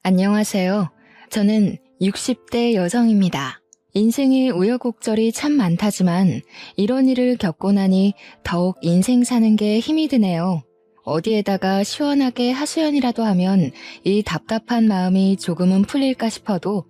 안녕하세요. 저는 60대 여성입니다. 인생에 우여곡절이 참 많다지만 이런 일을 겪고 나니 더욱 인생 사는 게 힘이 드네요. 어디에다가 시원하게 하소연이라도 하면 이 답답한 마음이 조금은 풀릴까 싶어도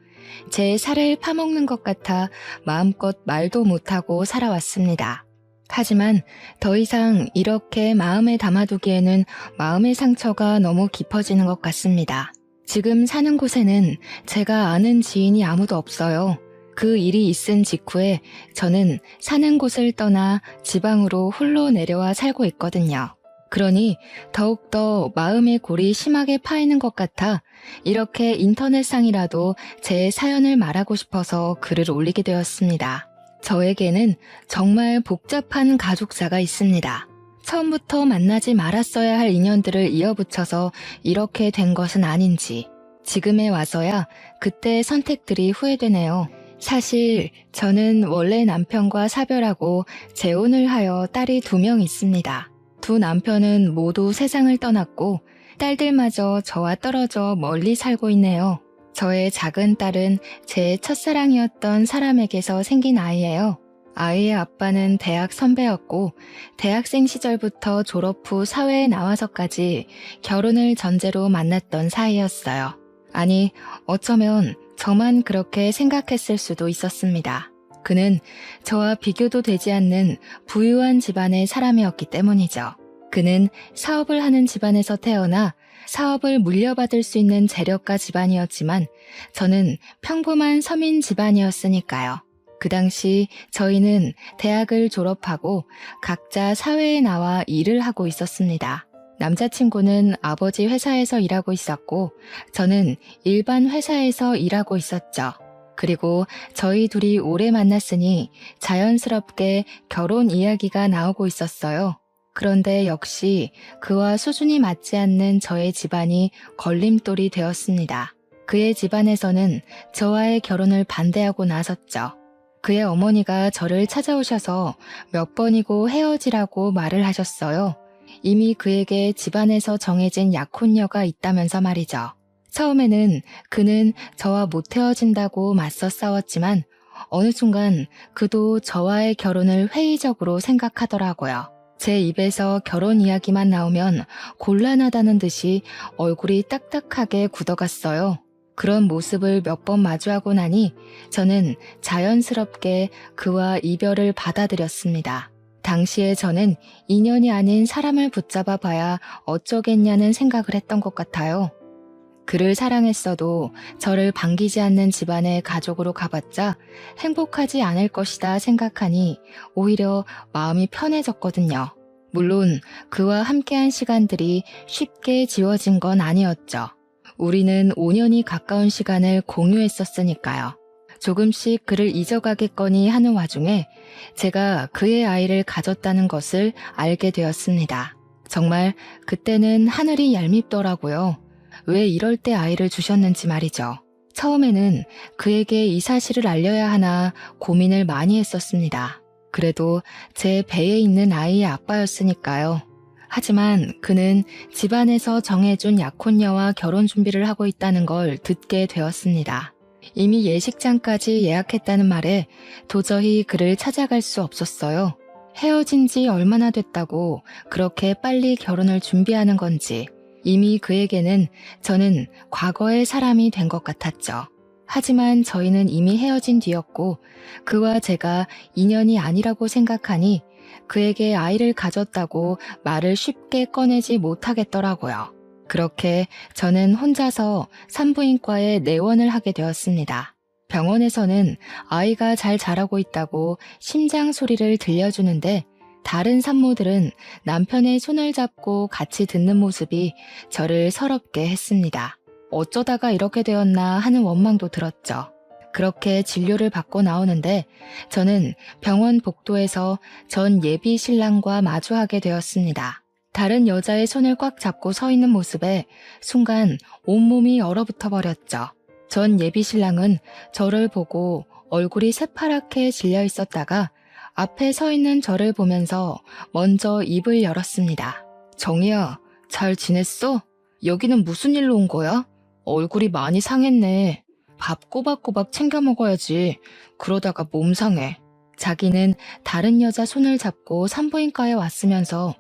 제 살을 파먹는 것 같아 마음껏 말도 못하고 살아왔습니다. 하지만 더 이상 이렇게 마음에 담아두기에는 마음의 상처가 너무 깊어지는 것 같습니다. 지금 사는 곳에는 제가 아는 지인이 아무도 없어요. 그 일이 있은 직후에 저는 사는 곳을 떠나 지방으로 홀로 내려와 살고 있거든요. 그러니 더욱더 마음의 골이 심하게 파이는 것 같아 이렇게 인터넷상이라도 제 사연을 말하고 싶어서 글을 올리게 되었습니다. 저에게는 정말 복잡한 가족사가 있습니다. 처음부터 만나지 말았어야 할 인연들을 이어붙여서 이렇게 된 것은 아닌지 지금에 와서야 그때의 선택들이 후회되네요. 사실 저는 원래 남편과 사별하고 재혼을 하여 딸이 2명 있습니다. 두 남편은 모두 세상을 떠났고 딸들마저 저와 떨어져 멀리 살고 있네요. 저의 작은 딸은 제 첫사랑이었던 사람에게서 생긴 아이예요. 아이의 아빠는 대학 선배였고 대학생 시절부터 졸업 후 사회에 나와서까지 결혼을 전제로 만났던 사이였어요. 아니, 어쩌면 저만 그렇게 생각했을 수도 있었습니다. 그는 저와 비교도 되지 않는 부유한 집안의 사람이었기 때문이죠. 그는 사업을 하는 집안에서 태어나 사업을 물려받을 수 있는 재력가 집안이었지만 저는 평범한 서민 집안이었으니까요. 그 당시 저희는 대학을 졸업하고 각자 사회에 나와 일을 하고 있었습니다. 남자친구는 아버지 회사에서 일하고 있었고 저는 일반 회사에서 일하고 있었죠. 그리고 저희 둘이 오래 만났으니 자연스럽게 결혼 이야기가 나오고 있었어요. 그런데 역시 그와 수준이 맞지 않는 저의 집안이 걸림돌이 되었습니다. 그의 집안에서는 저와의 결혼을 반대하고 나섰죠. 그의 어머니가 저를 찾아오셔서 몇 번이고 헤어지라고 말을 하셨어요. 이미 그에게 집안에서 정해진 약혼녀가 있다면서 말이죠. 처음에는 그는 저와 못 헤어진다고 맞서 싸웠지만 어느 순간 그도 저와의 결혼을 회의적으로 생각하더라고요. 제 입에서 결혼 이야기만 나오면 곤란하다는 듯이 얼굴이 딱딱하게 굳어갔어요. 그런 모습을 몇 번 마주하고 나니 저는 자연스럽게 그와 이별을 받아들였습니다. 당시에 저는 인연이 아닌 사람을 붙잡아 봐야 어쩌겠냐는 생각을 했던 것 같아요. 그를 사랑했어도 저를 반기지 않는 집안의 가족으로 가봤자 행복하지 않을 것이다 생각하니 오히려 마음이 편해졌거든요. 물론 그와 함께한 시간들이 쉽게 지워진 건 아니었죠. 우리는 5년이 가까운 시간을 공유했었으니까요. 조금씩 그를 잊어가겠거니 하는 와중에 제가 그의 아이를 가졌다는 것을 알게 되었습니다. 정말 그때는 하늘이 얄밉더라고요. 왜 이럴 때 아이를 주셨는지 말이죠. 처음에는 그에게 이 사실을 알려야 하나 고민을 많이 했었습니다. 그래도 제 배에 있는 아이의 아빠였으니까요. 하지만 그는 집안에서 정해준 약혼녀와 결혼 준비를 하고 있다는 걸 듣게 되었습니다. 이미 예식장까지 예약했다는 말에 도저히 그를 찾아갈 수 없었어요. 헤어진 지 얼마나 됐다고 그렇게 빨리 결혼을 준비하는 건지 이미 그에게는 저는 과거의 사람이 된 것 같았죠. 하지만 저희는 이미 헤어진 뒤였고 그와 제가 인연이 아니라고 생각하니 그에게 아이를 가졌다고 말을 쉽게 꺼내지 못하겠더라고요. 그렇게 저는 혼자서 산부인과에 내원을 하게 되었습니다. 병원에서는 아이가 잘 자라고 있다고 심장 소리를 들려주는데 다른 산모들은 남편의 손을 잡고 같이 듣는 모습이 저를 서럽게 했습니다. 어쩌다가 이렇게 되었나 하는 원망도 들었죠. 그렇게 진료를 받고 나오는데 저는 병원 복도에서 전 예비 신랑과 마주하게 되었습니다. 다른 여자의 손을 꽉 잡고 서 있는 모습에 순간 온몸이 얼어붙어 버렸죠. 전 예비 신랑은 저를 보고 얼굴이 새파랗게 질려 있었다가 앞에 서 있는 저를 보면서 먼저 입을 열었습니다. 정희야, 잘 지냈어? 여기는 무슨 일로 온 거야? 얼굴이 많이 상했네. 밥 꼬박꼬박 챙겨 먹어야지. 그러다가 몸 상해. 자기는 다른 여자 손을 잡고 산부인과에 왔으면서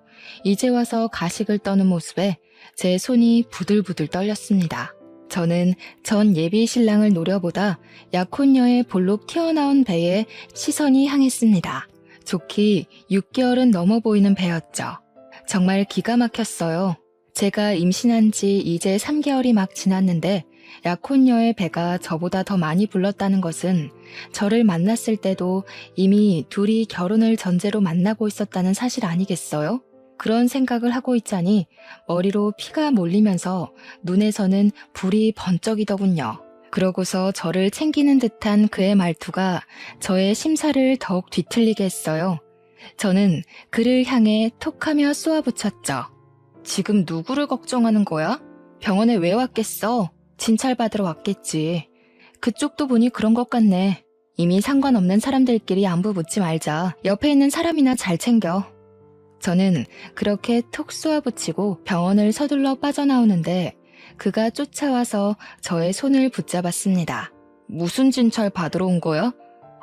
이제 와서 가식을 떠는 모습에 제 손이 부들부들 떨렸습니다. 저는 전 예비 신랑을 노려보다 약혼녀의 볼록 튀어나온 배에 시선이 향했습니다. 좋기 6개월은 넘어 보이는 배였죠. 정말 기가 막혔어요. 제가 임신한 지 이제 3개월이 막 지났는데 약혼녀의 배가 저보다 더 많이 불렀다는 것은 저를 만났을 때도 이미 둘이 결혼을 전제로 만나고 있었다는 사실 아니겠어요? 그런 생각을 하고 있자니 머리로 피가 몰리면서 눈에서는 불이 번쩍이더군요. 그러고서 저를 챙기는 듯한 그의 말투가 저의 심사를 더욱 뒤틀리게 했어요. 저는 그를 향해 톡하며 쏘아붙였죠. 지금 누구를 걱정하는 거야? 병원에 왜 왔겠어? 진찰받으러 왔겠지. 그쪽도 보니 그런 것 같네. 이미 상관없는 사람들끼리 안부 묻지 말자. 옆에 있는 사람이나 잘 챙겨. 저는 그렇게 톡 쏘아붙이고 병원을 서둘러 빠져나오는데 그가 쫓아와서 저의 손을 붙잡았습니다. 무슨 진찰 받으러 온 거야?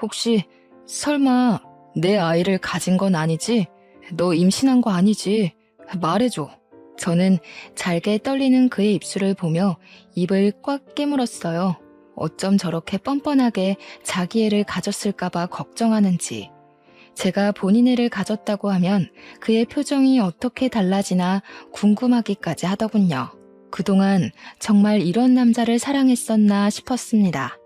혹시 설마 내 아이를 가진 건 아니지? 너 임신한 거 아니지? 말해줘. 저는 잘게 떨리는 그의 입술을 보며 입을 꽉 깨물었어요. 어쩜 저렇게 뻔뻔하게 자기 애를 가졌을까봐 걱정하는지. 제가 본인 애를 가졌다고 하면 그의 표정이 어떻게 달라지나 궁금하기까지 하더군요. 그동안 정말 이런 남자를 사랑했었나 싶었습니다.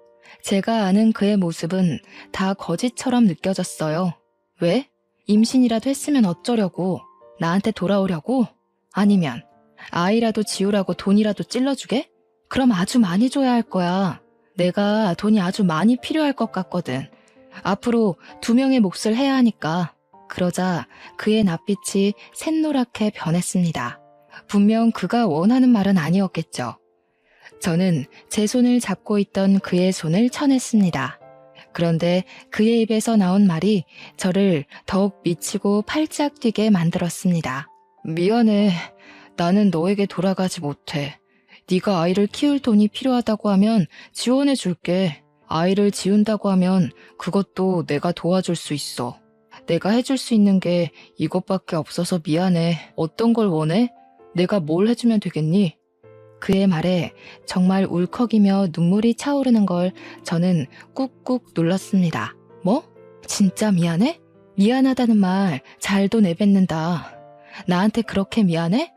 제가 아는 그의 모습은 다 거짓처럼 느껴졌어요. 왜? 임신이라도 했으면 어쩌려고? 나한테 돌아오려고? 아니면 아이라도 지우라고 돈이라도 찔러주게? 그럼 아주 많이 줘야 할 거야. 내가 돈이 아주 많이 필요할 것 같거든. 앞으로 2명의 몫을 해야 하니까. 그러자 그의 낯빛이 샛노랗게 변했습니다. 분명 그가 원하는 말은 아니었겠죠. 저는 제 손을 잡고 있던 그의 손을 쳐냈습니다. 그런데 그의 입에서 나온 말이 저를 더욱 미치고 팔짝 뛰게 만들었습니다. 미안해. 나는 너에게 돌아가지 못해. 네가 아이를 키울 돈이 필요하다고 하면 지원해 줄게. 아이를 지운다고 하면 그것도 내가 도와줄 수 있어. 내가 해줄 수 있는 게 이것밖에 없어서 미안해. 어떤 걸 원해? 내가 뭘 해주면 되겠니? 그의 말에 정말 울컥이며 눈물이 차오르는 걸 저는 꾹꾹 눌렀습니다. 뭐? 진짜 미안해? 미안하다는 말 잘도 내뱉는다. 나한테 그렇게 미안해?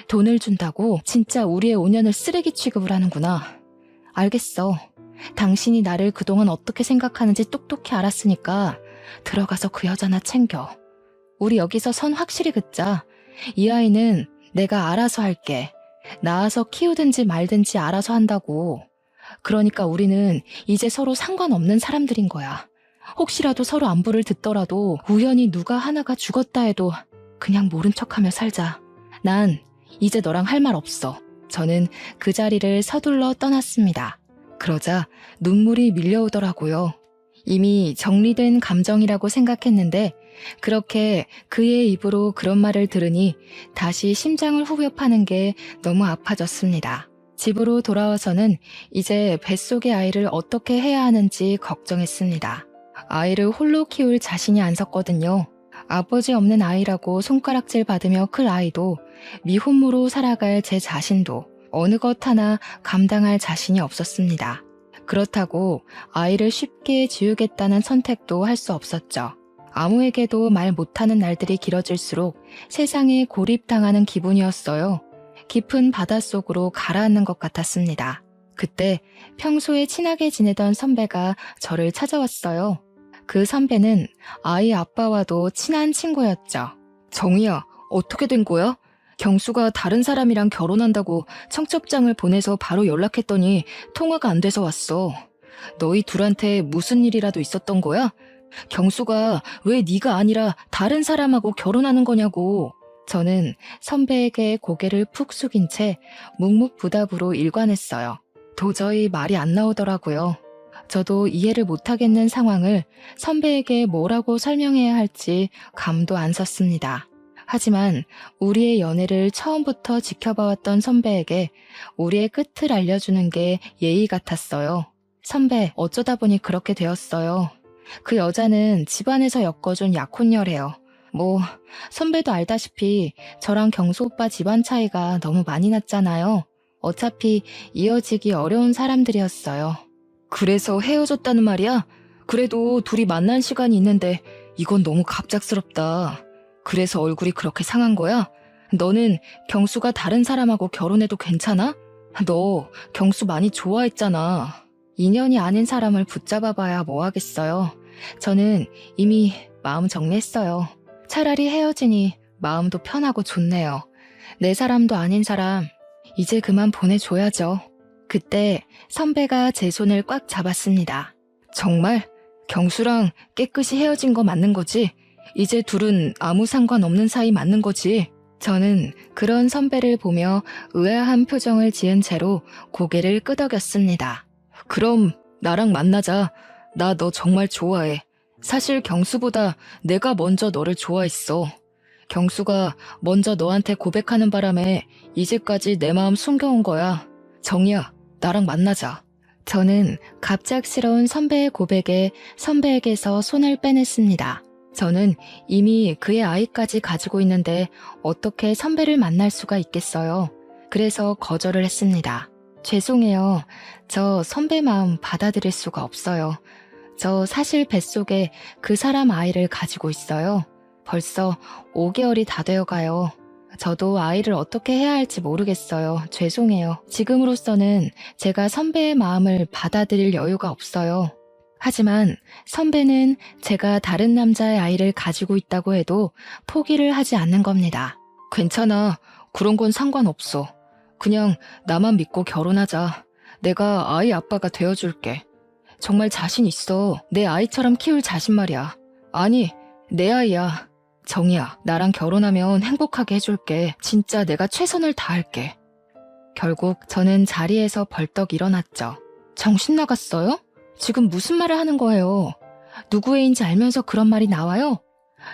돈을 준다고 진짜 우리의 5년을 쓰레기 취급을 하는구나. 알겠어. 당신이 나를 그동안 어떻게 생각하는지 똑똑히 알았으니까 들어가서 그 여자나 챙겨. 우리 여기서 선 확실히 긋자. 이 아이는 내가 알아서 할게. 낳아서 키우든지 말든지 알아서 한다고. 그러니까 우리는 이제 서로 상관없는 사람들인 거야. 혹시라도 서로 안부를 듣더라도 우연히 누가 하나가 죽었다 해도 그냥 모른 척하며 살자. 난 이제 너랑 할 말 없어. 저는 그 자리를 서둘러 떠났습니다. 그러자 눈물이 밀려오더라고요. 이미 정리된 감정이라고 생각했는데 그렇게 그의 입으로 그런 말을 들으니 다시 심장을 후벼 파는 게 너무 아파졌습니다. 집으로 돌아와서는 이제 뱃속의 아이를 어떻게 해야 하는지 걱정했습니다. 아이를 홀로 키울 자신이 안 섰거든요. 아버지 없는 아이라고 손가락질 받으며 클 아이도 미혼모로 살아갈 제 자신도 어느 것 하나 감당할 자신이 없었습니다. 그렇다고 아이를 쉽게 지우겠다는 선택도 할 수 없었죠. 아무에게도 말 못하는 날들이 길어질수록 세상에 고립당하는 기분이었어요. 깊은 바닷속으로 가라앉는 것 같았습니다. 그때 평소에 친하게 지내던 선배가 저를 찾아왔어요. 그 선배는 아이 아빠와도 친한 친구였죠. 정희야, 어떻게 된 거야? 경수가 다른 사람이랑 결혼한다고 청첩장을 보내서 바로 연락했더니 통화가 안 돼서 왔어. 너희 둘한테 무슨 일이라도 있었던 거야? 경수가 왜 네가 아니라 다른 사람하고 결혼하는 거냐고. 저는 선배에게 고개를 푹 숙인 채 묵묵부답으로 일관했어요. 도저히 말이 안 나오더라고요. 저도 이해를 못하겠는 상황을 선배에게 뭐라고 설명해야 할지 감도 안 섰습니다. 하지만 우리의 연애를 처음부터 지켜봐왔던 선배에게 우리의 끝을 알려주는 게 예의 같았어요. 선배, 어쩌다 보니 그렇게 되었어요. 그 여자는 집안에서 엮어준 약혼녀래요. 선배도 알다시피 저랑 경수 오빠 집안 차이가 너무 많이 났잖아요. 어차피 이어지기 어려운 사람들이었어요. 그래서 헤어졌다는 말이야? 그래도 둘이 만난 시간이 있는데 이건 너무 갑작스럽다. 그래서 얼굴이 그렇게 상한 거야? 너는 경수가 다른 사람하고 결혼해도 괜찮아? 너 경수 많이 좋아했잖아. 인연이 아닌 사람을 붙잡아봐야 뭐 하겠어요. 저는 이미 마음 정리했어요. 차라리 헤어지니 마음도 편하고 좋네요. 내 사람도 아닌 사람, 이제 그만 보내줘야죠. 그때 선배가 제 손을 꽉 잡았습니다. 정말? 경수랑 깨끗이 헤어진 거 맞는 거지? 이제 둘은 아무 상관없는 사이 맞는 거지? 저는 그런 선배를 보며 의아한 표정을 지은 채로 고개를 끄덕였습니다. 그럼 나랑 만나자. 나 너 정말 좋아해. 사실 경수보다 내가 먼저 너를 좋아했어. 경수가 먼저 너한테 고백하는 바람에 이제까지 내 마음 숨겨온 거야. 정이야, 나랑 만나자. 저는 갑작스러운 선배의 고백에 선배에게서 손을 빼냈습니다. 저는 이미 그의 아이까지 가지고 있는데 어떻게 선배를 만날 수가 있겠어요. 그래서 거절을 했습니다. 죄송해요. 저 선배 마음 받아들일 수가 없어요. 저 사실 뱃속에 그 사람 아이를 가지고 있어요. 벌써 5개월이 다 되어가요. 저도 아이를 어떻게 해야 할지 모르겠어요. 죄송해요. 지금으로서는 제가 선배의 마음을 받아들일 여유가 없어요. 하지만 선배는 제가 다른 남자의 아이를 가지고 있다고 해도 포기를 하지 않는 겁니다. 괜찮아. 그런 건 상관없어. 그냥 나만 믿고 결혼하자. 내가 아이 아빠가 되어줄게. 정말 자신 있어. 내 아이처럼 키울 자신 말이야. 아니, 내 아이야. 정이야, 나랑 결혼하면 행복하게 해줄게. 진짜 내가 최선을 다할게. 결국 저는 자리에서 벌떡 일어났죠. 정신 나갔어요? 지금 무슨 말을 하는 거예요? 누구 애인지 알면서 그런 말이 나와요?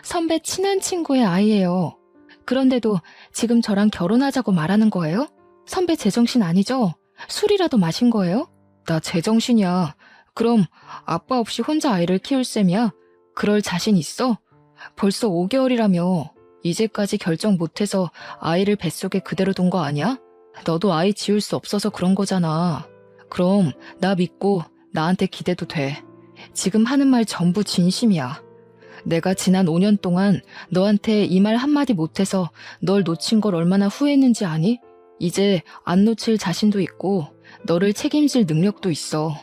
선배 친한 친구의 아이예요. 그런데도 지금 저랑 결혼하자고 말하는 거예요? 선배 제정신 아니죠? 술이라도 마신 거예요? 나 제정신이야. 그럼 아빠 없이 혼자 아이를 키울 셈이야? 그럴 자신 있어? 벌써 5개월이라며. 이제까지 결정 못해서 아이를 뱃속에 그대로 둔 거 아니야? 너도 아이 지울 수 없어서 그런 거잖아. 그럼 나 믿고 나한테 기대도 돼. 지금 하는 말 전부 진심이야. 내가 지난 5년 동안 너한테 이 말 한마디 못해서 널 놓친 걸 얼마나 후회했는지 아니? 이제 안 놓칠 자신도 있고 너를 책임질 능력도 있어.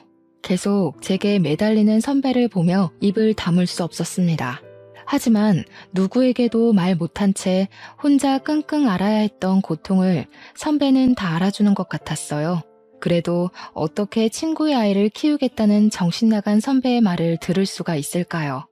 계속 제게 매달리는 선배를 보며 입을 다물 수 없었습니다. 하지만 누구에게도 말 못한 채 혼자 끙끙 앓아야 했던 고통을 선배는 다 알아주는 것 같았어요. 그래도 어떻게 친구의 아이를 키우겠다는 정신나간 선배의 말을 들을 수가 있을까요?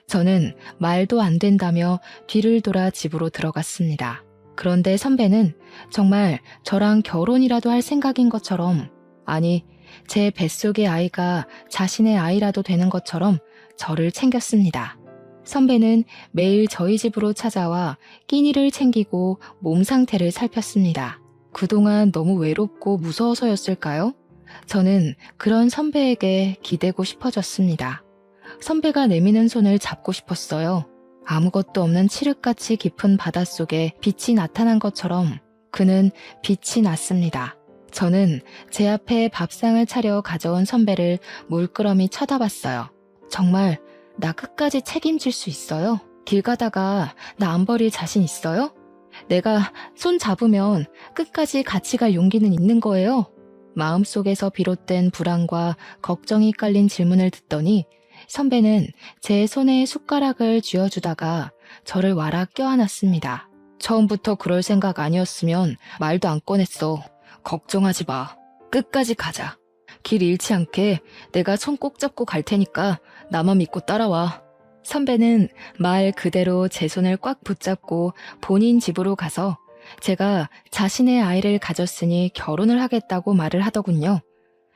저는 말도 안 된다며 뒤를 돌아 집으로 들어갔습니다. 그런데 선배는 정말 저랑 결혼이라도 할 생각인 것처럼, 아니, 제 뱃속의 아이가 자신의 아이라도 되는 것처럼 저를 챙겼습니다. 선배는 매일 저희 집으로 찾아와 끼니를 챙기고 몸 상태를 살폈습니다. 그동안 너무 외롭고 무서워서였을까요? 저는 그런 선배에게 기대고 싶어졌습니다. 선배가 내미는 손을 잡고 싶었어요. 아무것도 없는 칠흑같이 깊은 바닷속에 빛이 나타난 것처럼 그는 빛이 났습니다. 저는 제 앞에 밥상을 차려 가져온 선배를 물끄러미 쳐다봤어요. 정말 나 끝까지 책임질 수 있어요? 길 가다가 나 안 버릴 자신 있어요? 내가 손 잡으면 끝까지 같이 갈 용기는 있는 거예요? 마음속에서 비롯된 불안과 걱정이 깔린 질문을 듣더니 선배는 제 손에 숟가락을 쥐어주다가 저를 와락 껴안았습니다. 처음부터 그럴 생각 아니었으면 말도 안 꺼냈어. 걱정하지 마. 끝까지 가자. 길 잃지 않게 내가 손 꼭 잡고 갈 테니까 나만 믿고 따라와. 선배는 말 그대로 제 손을 꽉 붙잡고 본인 집으로 가서 제가 자신의 아이를 가졌으니 결혼을 하겠다고 말을 하더군요.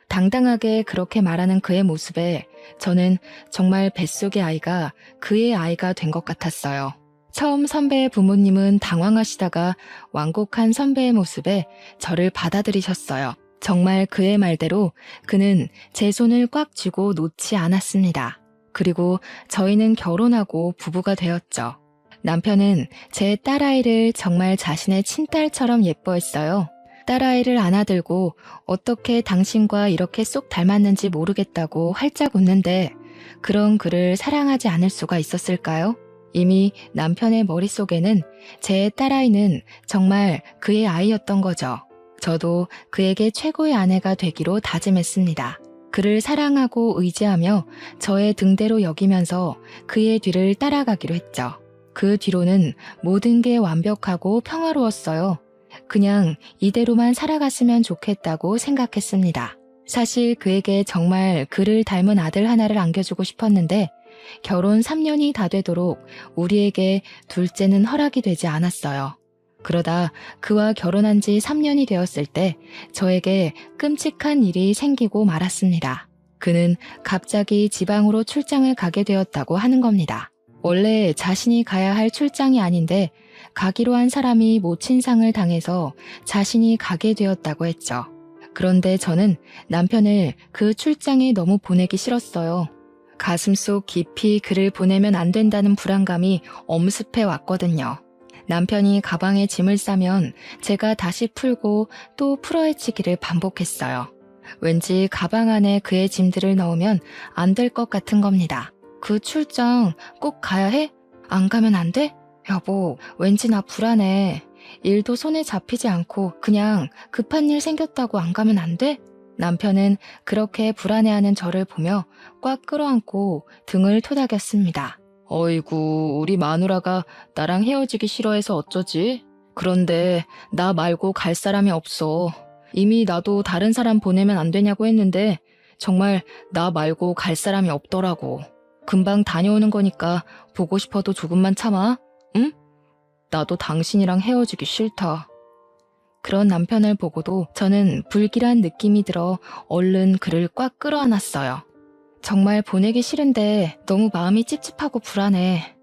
당당하게 그렇게 말하는 그의 모습에 저는 정말 뱃속의 아이가 그의 아이가 된 것 같았어요. 처음 선배의 부모님은 당황하시다가 완곡한 선배의 모습에 저를 받아들이셨어요. 정말 그의 말대로 그는 제 손을 꽉 쥐고 놓지 않았습니다. 그리고 저희는 결혼하고 부부가 되었죠. 남편은 제 딸아이를 정말 자신의 친딸처럼 예뻐했어요. 딸아이를 안아들고 어떻게 당신과 이렇게 쏙 닮았는지 모르겠다고 활짝 웃는데 그런 그를 사랑하지 않을 수가 있었을까요? 이미 남편의 머릿속에는 제 딸아이는 정말 그의 아이였던 거죠. 저도 그에게 최고의 아내가 되기로 다짐했습니다. 그를 사랑하고 의지하며 저의 등대로 여기면서 그의 뒤를 따라가기로 했죠. 그 뒤로는 모든 게 완벽하고 평화로웠어요. 그냥 이대로만 살아갔으면 좋겠다고 생각했습니다. 사실 그에게 정말 그를 닮은 아들 하나를 안겨주고 싶었는데 결혼 3년이 다 되도록 우리에게 둘째는 허락이 되지 않았어요. 그러다 그와 결혼한 지 3년이 되었을 때 저에게 끔찍한 일이 생기고 말았습니다. 그는 갑자기 지방으로 출장을 가게 되었다고 하는 겁니다. 원래 자신이 가야 할 출장이 아닌데 가기로 한 사람이 모친상을 당해서 자신이 가게 되었다고 했죠. 그런데 저는 남편을 그 출장에 너무 보내기 싫었어요. 가슴속 깊이 그를 보내면 안 된다는 불안감이 엄습해 왔거든요. 남편이 가방에 짐을 싸면 제가 다시 풀고 또 풀어헤치기를 반복했어요. 왠지 가방 안에 그의 짐들을 넣으면 안 될 것 같은 겁니다. 그 출장 꼭 가야 해? 안 가면 안 돼? 여보, 왠지 나 불안해. 일도 손에 잡히지 않고 그냥 급한 일 생겼다고 안 가면 안 돼? 남편은 그렇게 불안해하는 저를 보며 꽉 끌어안고 등을 토닥였습니다. 어이구, 우리 마누라가 나랑 헤어지기 싫어해서 어쩌지? 그런데 나 말고 갈 사람이 없어. 이미 나도 다른 사람 보내면 안 되냐고 했는데 정말 나 말고 갈 사람이 없더라고. 금방 다녀오는 거니까 보고 싶어도 조금만 참아. 응? 나도 당신이랑 헤어지기 싫다. 그런 남편을 보고도 저는 불길한 느낌이 들어 얼른 그를 꽉 끌어안았어요. 정말 보내기 싫은데 너무 마음이 찝찝하고 불안해.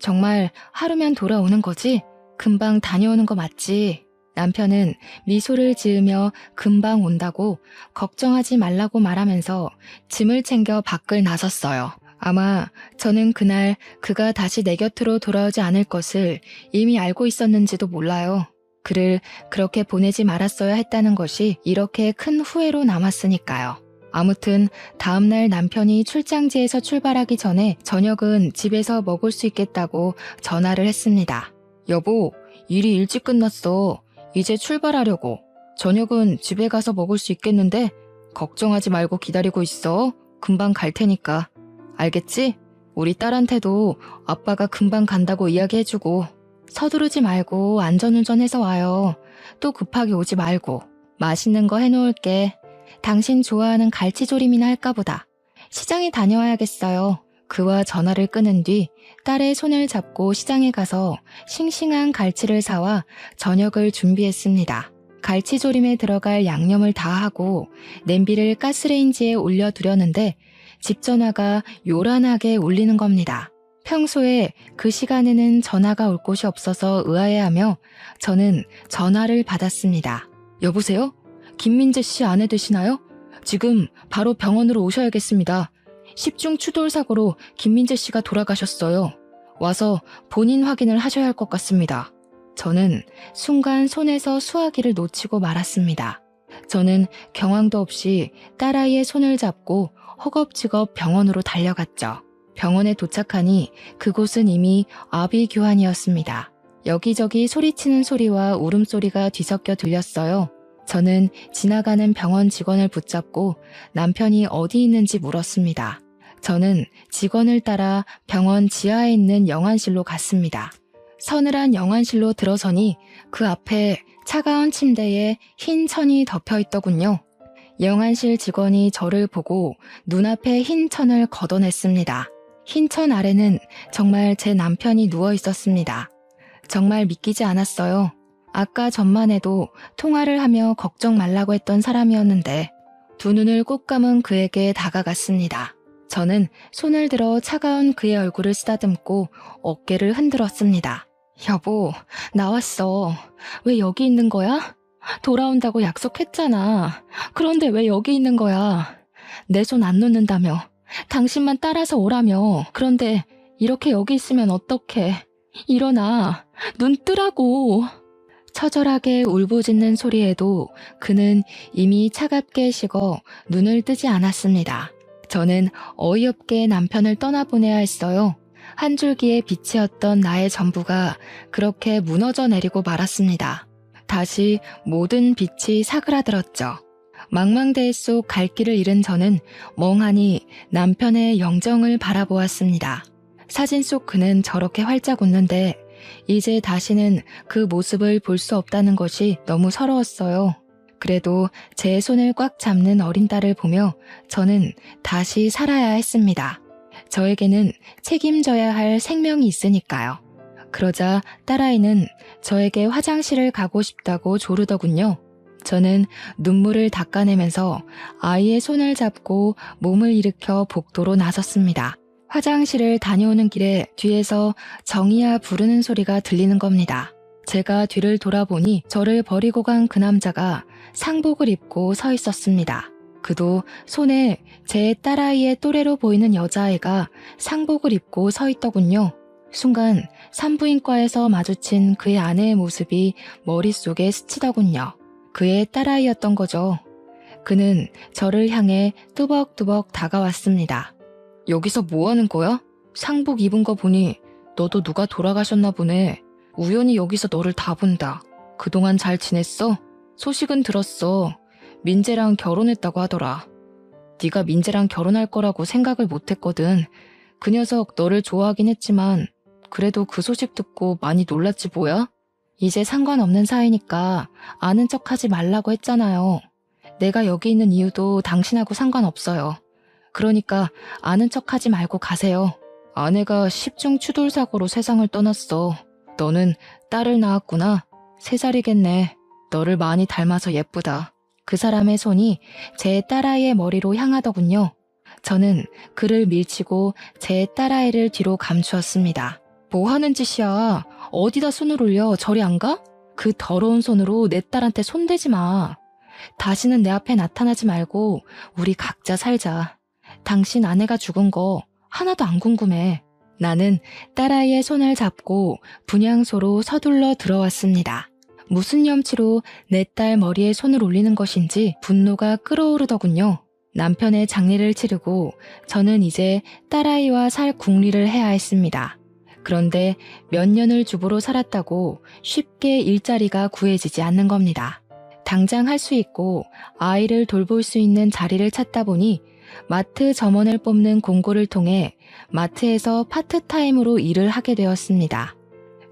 정말 하루면 돌아오는 거지? 금방 다녀오는 거 맞지? 남편은 미소를 지으며 금방 온다고 걱정하지 말라고 말하면서 짐을 챙겨 밖을 나섰어요. 아마 저는 그날 그가 다시 내 곁으로 돌아오지 않을 것을 이미 알고 있었는지도 몰라요. 그를 그렇게 보내지 말았어야 했다는 것이 이렇게 큰 후회로 남았으니까요. 아무튼 다음날 남편이 출장지에서 출발하기 전에 저녁은 집에서 먹을 수 있겠다고 전화를 했습니다. 여보, 일이 일찍 끝났어. 이제 출발하려고. 저녁은 집에 가서 먹을 수 있겠는데 걱정하지 말고 기다리고 있어. 금방 갈 테니까. 알겠지? 우리 딸한테도 아빠가 금방 간다고 이야기해주고 서두르지 말고 안전운전해서 와요. 또 급하게 오지 말고. 맛있는 거 해놓을게. 당신 좋아하는 갈치조림이나 할까 보다. 시장에 다녀와야겠어요. 그와 전화를 끊은 뒤 딸의 손을 잡고 시장에 가서 싱싱한 갈치를 사와 저녁을 준비했습니다. 갈치조림에 들어갈 양념을 다 하고 냄비를 가스레인지에 올려두려는데 집 전화가 요란하게 울리는 겁니다. 평소에 그 시간에는 전화가 올 곳이 없어서 의아해하며 저는 전화를 받았습니다. 여보세요? 김민재 씨 아내 되시나요? 지금 바로 병원으로 오셔야겠습니다. 10중 추돌 사고로 김민재 씨가 돌아가셨어요. 와서 본인 확인을 하셔야 할 것 같습니다. 저는 순간 손에서 수화기를 놓치고 말았습니다. 저는 경황도 없이 딸아이의 손을 잡고 허겁지겁 병원으로 달려갔죠. 병원에 도착하니 그곳은 이미 아비규환이었습니다. 여기저기 소리치는 소리와 울음소리가 뒤섞여 들렸어요. 저는 지나가는 병원 직원을 붙잡고 남편이 어디 있는지 물었습니다. 저는 직원을 따라 병원 지하에 있는 영안실로 갔습니다. 서늘한 영안실로 들어서니 그 앞에 차가운 침대에 흰 천이 덮여 있더군요. 영안실 직원이 저를 보고 눈앞에 흰 천을 걷어냈습니다. 흰 천 아래는 정말 제 남편이 누워 있었습니다. 정말 믿기지 않았어요. 아까 전만 해도 통화를 하며 걱정 말라고 했던 사람이었는데 두 눈을 꼭 감은 그에게 다가갔습니다. 저는 손을 들어 차가운 그의 얼굴을 쓰다듬고 어깨를 흔들었습니다. 여보, 나왔어. 왜 여기 있는 거야? 돌아온다고 약속했잖아. 그런데 왜 여기 있는 거야? 내 손 안 놓는다며. 당신만 따라서 오라며. 그런데 이렇게 여기 있으면 어떡해. 일어나. 눈 뜨라고. 처절하게 울부짖는 소리에도 그는 이미 차갑게 식어 눈을 뜨지 않았습니다. 저는 어이없게 남편을 떠나보내야 했어요. 한 줄기의 빛이었던 나의 전부가 그렇게 무너져 내리고 말았습니다. 다시 모든 빛이 사그라들었죠. 망망대해 속 갈 길을 잃은 저는 멍하니 남편의 영정을 바라보았습니다. 사진 속 그는 저렇게 활짝 웃는데 이제 다시는 그 모습을 볼 수 없다는 것이 너무 서러웠어요. 그래도 제 손을 꽉 잡는 어린 딸을 보며 저는 다시 살아야 했습니다. 저에게는 책임져야 할 생명이 있으니까요. 그러자 딸아이는 저에게 화장실을 가고 싶다고 조르더군요. 저는 눈물을 닦아내면서 아이의 손을 잡고 몸을 일으켜 복도로 나섰습니다. 화장실을 다녀오는 길에 뒤에서 정이야 부르는 소리가 들리는 겁니다. 제가 뒤를 돌아보니 저를 버리고 간 그 남자가 상복을 입고 서 있었습니다. 그도 손에 제 딸아이의 또래로 보이는 여자아이가 상복을 입고 서 있더군요. 순간 산부인과에서 마주친 그의 아내의 모습이 머릿속에 스치더군요. 그의 딸아이였던 거죠. 그는 저를 향해 뚜벅뚜벅 다가왔습니다. 여기서 뭐 하는 거야? 상복 입은 거 보니 너도 누가 돌아가셨나 보네. 우연히 여기서 너를 다 본다. 그동안 잘 지냈어? 소식은 들었어. 민재랑 결혼했다고 하더라. 네가 민재랑 결혼할 거라고 생각을 못했거든. 그 녀석 너를 좋아하긴 했지만 그래도 그 소식 듣고 많이 놀랐지 뭐야? 이제 상관없는 사이니까 아는 척하지 말라고 했잖아요. 내가 여기 있는 이유도 당신하고 상관없어요. 그러니까 아는 척하지 말고 가세요. 아내가 십중 추돌 사고로 세상을 떠났어. 너는 딸을 낳았구나. 3살이겠네. 너를 많이 닮아서 예쁘다. 그 사람의 손이 제 딸아이의 머리로 향하더군요. 저는 그를 밀치고 제 딸아이를 뒤로 감추었습니다. 뭐 하는 짓이야. 어디다 손을 올려. 저리 안 가? 그 더러운 손으로 내 딸한테 손대지 마. 다시는 내 앞에 나타나지 말고 우리 각자 살자. 당신 아내가 죽은 거 하나도 안 궁금해. 나는 딸아이의 손을 잡고 분향소로 서둘러 들어왔습니다. 무슨 염치로 내 딸 머리에 손을 올리는 것인지 분노가 끓어오르더군요. 남편의 장례를 치르고 저는 이제 딸아이와 살 궁리를 해야 했습니다. 그런데 몇 년을 주부로 살았다고 쉽게 일자리가 구해지지 않는 겁니다. 당장 할 수 있고 아이를 돌볼 수 있는 자리를 찾다 보니 마트 점원을 뽑는 공고를 통해 마트에서 파트타임으로 일을 하게 되었습니다.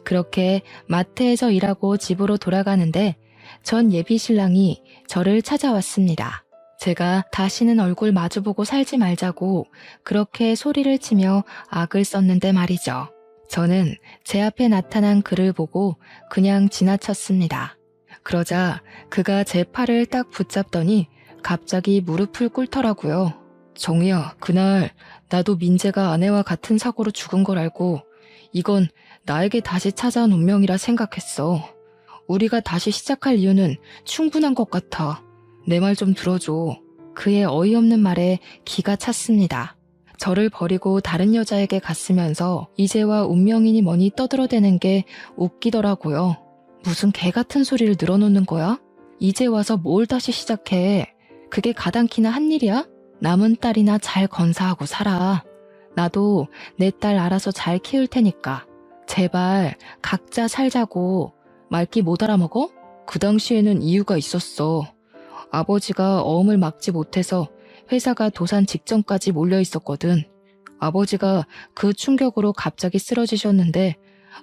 그렇게 마트에서 일하고 집으로 돌아가는데 전 예비 신랑이 저를 찾아왔습니다. 제가 다시는 얼굴 마주보고 살지 말자고 그렇게 소리를 치며 악을 썼는데 말이죠. 저는 제 앞에 나타난 그를 보고 그냥 지나쳤습니다. 그러자 그가 제 팔을 딱 붙잡더니 갑자기 무릎을 꿇더라고요. 정희야, 그날 나도 민재가 아내와 같은 사고로 죽은 걸 알고 이건 나에게 다시 찾아온 운명이라 생각했어. 우리가 다시 시작할 이유는 충분한 것 같아. 내 말 좀 들어줘. 그의 어이없는 말에 기가 찼습니다. 저를 버리고 다른 여자에게 갔으면서 이제와 운명이니 뭐니 떠들어대는 게 웃기더라고요. 무슨 개 같은 소리를 늘어놓는 거야? 이제 와서 뭘 다시 시작해. 그게 가당키나 한 일이야? 남은 딸이나 잘 건사하고 살아. 나도 내 딸 알아서 잘 키울 테니까. 제발 각자 살자고. 말귀 못 알아먹어? 그 당시에는 이유가 있었어. 아버지가 어음을 막지 못해서 회사가 도산 직전까지 몰려 있었거든. 아버지가 그 충격으로 갑자기 쓰러지셨는데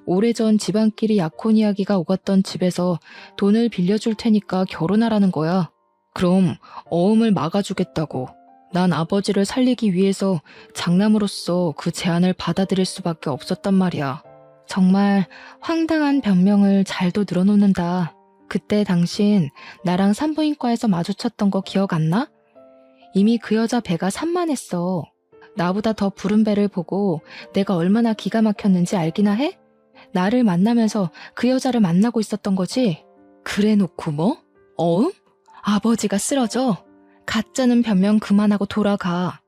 오래전 집안끼리 약혼 이야기가 오갔던 집에서 돈을 빌려줄 테니까 결혼하라는 거야. 그럼 어음을 막아주겠다고. 난 아버지를 살리기 위해서 장남으로서 그 제안을 받아들일 수밖에 없었단 말이야. 정말 황당한 변명을 잘도 늘어놓는다. 그때 당신 나랑 산부인과에서 마주쳤던 거 기억 안 나? 이미 그 여자 배가 산만했어. 나보다 더 부른 배를 보고 내가 얼마나 기가 막혔는지 알기나 해? 나를 만나면서 그 여자를 만나고 있었던 거지? 그래 놓고 뭐? 어음? 아버지가 쓰러져. 가짜는 변명 그만하고 돌아가.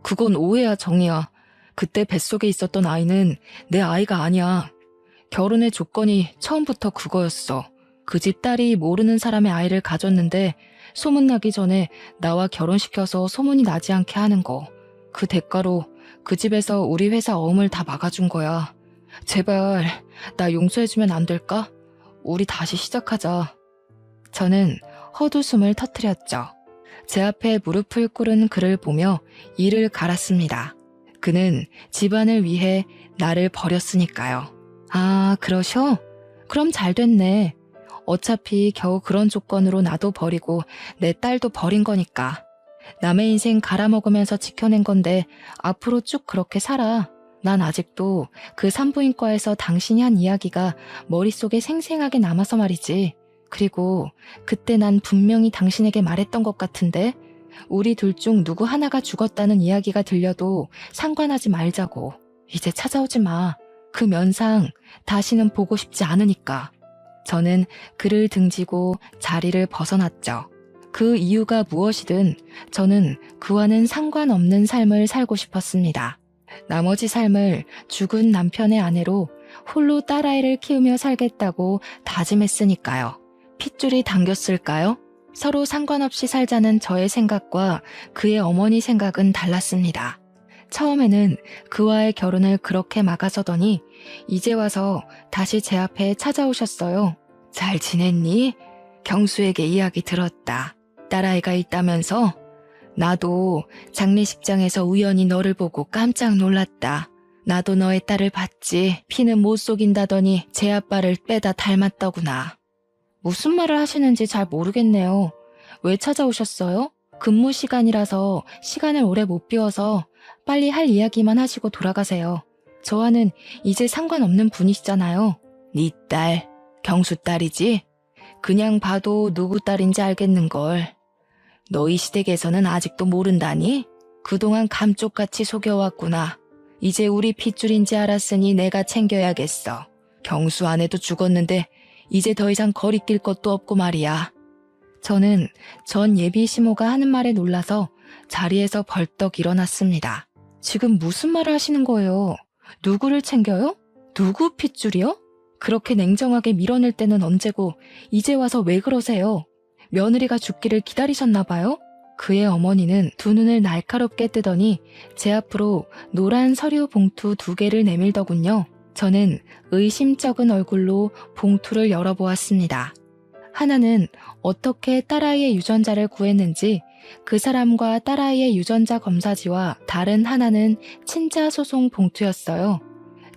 그건 오해야, 정이야. 그때 뱃속에 있었던 아이는 내 아이가 아니야. 결혼의 조건이 처음부터 그거였어. 그 집 딸이 모르는 사람의 아이를 가졌는데 소문나기 전에 나와 결혼시켜서 소문이 나지 않게 하는 거. 그 대가로 그 집에서 우리 회사 어음을 다 막아준 거야. 제발 나 용서해주면 안 될까? 우리 다시 시작하자. 저는 헛웃음을 터뜨렸죠. 제 앞에 무릎을 꿇은 그를 보며 이를 갈았습니다. 그는 집안을 위해 나를 버렸으니까요. 아, 그러셔? 그럼 잘 됐네. 어차피 겨우 그런 조건으로 나도 버리고 내 딸도 버린 거니까. 남의 인생 갈아먹으면서 지켜낸 건데 앞으로 쭉 그렇게 살아. 난 아직도 그 산부인과에서 당신이 한 이야기가 머릿속에 생생하게 남아서 말이지. 그리고 그때 난 분명히 당신에게 말했던 것 같은데 우리 둘 중 누구 하나가 죽었다는 이야기가 들려도 상관하지 말자고. 이제 찾아오지 마. 그 면상 다시는 보고 싶지 않으니까. 저는 그를 등지고 자리를 벗어났죠. 그 이유가 무엇이든 저는 그와는 상관없는 삶을 살고 싶었습니다. 나머지 삶을 죽은 남편의 아내로 홀로 딸아이를 키우며 살겠다고 다짐했으니까요. 핏줄이 당겼을까요? 서로 상관없이 살자는 저의 생각과 그의 어머니 생각은 달랐습니다. 처음에는 그와의 결혼을 그렇게 막아서더니 이제 와서 다시 제 앞에 찾아오셨어요. 잘 지냈니? 경수에게 이야기 들었다. 딸아이가 있다면서? 나도 장례식장에서 우연히 너를 보고 깜짝 놀랐다. 나도 너의 딸을 봤지. 피는 못 속인다더니 제 아빠를 빼다 닮았더구나. 무슨 말을 하시는지 잘 모르겠네요. 왜 찾아오셨어요? 근무 시간이라서 시간을 오래 못 비워서 빨리 할 이야기만 하시고 돌아가세요. 저와는 이제 상관없는 분이시잖아요. 네 딸, 경수 딸이지? 그냥 봐도 누구 딸인지 알겠는걸. 너희 시댁에서는 아직도 모른다니? 그동안 감쪽같이 속여왔구나. 이제 우리 핏줄인지 알았으니 내가 챙겨야겠어. 경수 아내도 죽었는데 이제 더 이상 거리낄 것도 없고 말이야. 저는 전 예비 시모가 하는 말에 놀라서 자리에서 벌떡 일어났습니다. 지금 무슨 말을 하시는 거예요? 누구를 챙겨요? 누구 핏줄이요? 그렇게 냉정하게 밀어낼 때는 언제고 이제 와서 왜 그러세요? 며느리가 죽기를 기다리셨나 봐요? 그의 어머니는 두 눈을 날카롭게 뜨더니 제 앞으로 노란 서류 봉투 2개를 내밀더군요. 저는 의심쩍은 얼굴로 봉투를 열어보았습니다. 하나는 어떻게 딸아이의 유전자를 구했는지, 그 사람과 딸아이의 유전자 검사지와 다른 하나는 친자 소송 봉투였어요.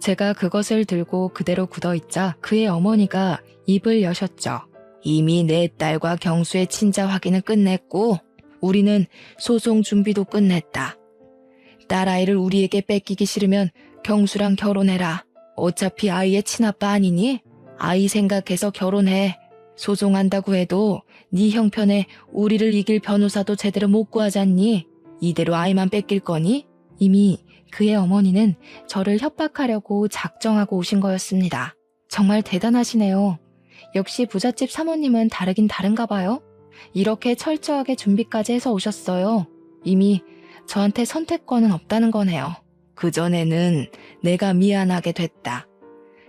제가 그것을 들고 그대로 굳어있자 그의 어머니가 입을 여셨죠. 이미 내 딸과 경수의 친자 확인은 끝냈고 우리는 소송 준비도 끝냈다. 딸아이를 우리에게 뺏기기 싫으면 경수랑 결혼해라. 어차피 아이의 친아빠 아니니? 아이 생각해서 결혼해. 소송한다고 해도 네 형편에 우리를 이길 변호사도 제대로 못 구하잖니? 이대로 아이만 뺏길 거니? 이미 그의 어머니는 저를 협박하려고 작정하고 오신 거였습니다. 정말 대단하시네요. 역시 부잣집 사모님은 다르긴 다른가 봐요. 이렇게 철저하게 준비까지 해서 오셨어요. 이미 저한테 선택권은 없다는 거네요. 그전에는 내가 미안하게 됐다.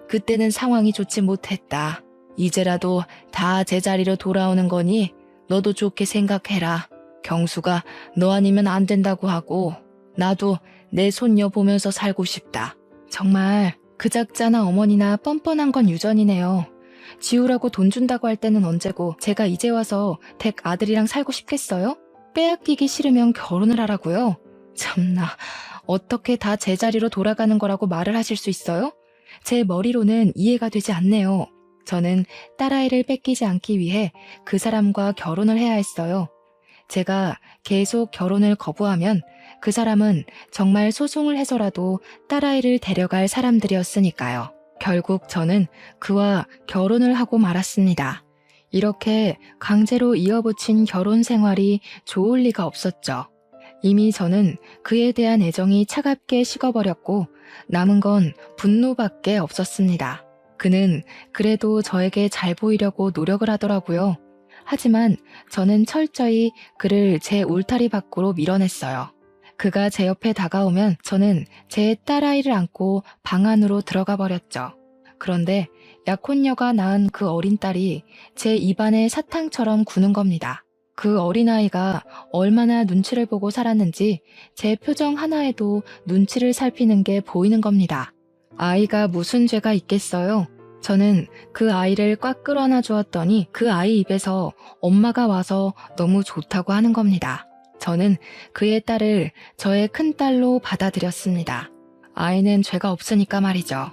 그때는 상황이 좋지 못했다. 이제라도 다 제자리로 돌아오는 거니 너도 좋게 생각해라. 경수가 너 아니면 안 된다고 하고 나도 내 손녀 보면서 살고 싶다. 정말 그 작자나 어머니나 뻔뻔한 건 유전이네요. 지우라고 돈 준다고 할 때는 언제고 제가 이제 와서 댁 아들이랑 살고 싶겠어요? 빼앗기기 싫으면 결혼을 하라고요? 참나, 어떻게 다 제자리로 돌아가는 거라고 말을 하실 수 있어요? 제 머리로는 이해가 되지 않네요. 저는 딸아이를 뺏기지 않기 위해 그 사람과 결혼을 해야 했어요. 제가 계속 결혼을 거부하면 그 사람은 정말 소송을 해서라도 딸아이를 데려갈 사람들이었으니까요. 결국 저는 그와 결혼을 하고 말았습니다. 이렇게 강제로 이어붙인 결혼 생활이 좋을 리가 없었죠. 이미 저는 그에 대한 애정이 차갑게 식어버렸고 남은 건 분노밖에 없었습니다. 그는 그래도 저에게 잘 보이려고 노력을 하더라고요. 하지만 저는 철저히 그를 제 울타리 밖으로 밀어냈어요. 그가 제 옆에 다가오면 저는 제 딸아이를 안고 방 안으로 들어가 버렸죠. 그런데 약혼녀가 낳은 그 어린 딸이 제 입안에 사탕처럼 구는 겁니다. 그 어린아이가 얼마나 눈치를 보고 살았는지 제 표정 하나에도 눈치를 살피는 게 보이는 겁니다. 아이가 무슨 죄가 있겠어요? 저는 그 아이를 꽉 끌어안아 주었더니 그 아이 입에서 엄마가 와서 너무 좋다고 하는 겁니다. 저는 그의 딸을 저의 큰딸로 받아들였습니다. 아이는 죄가 없으니까 말이죠.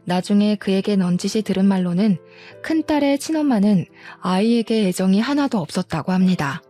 나중에 그에게 넌지시 들은 말로는 큰딸의 친엄마는 아이에게 애정이 하나도 없었다고 합니다.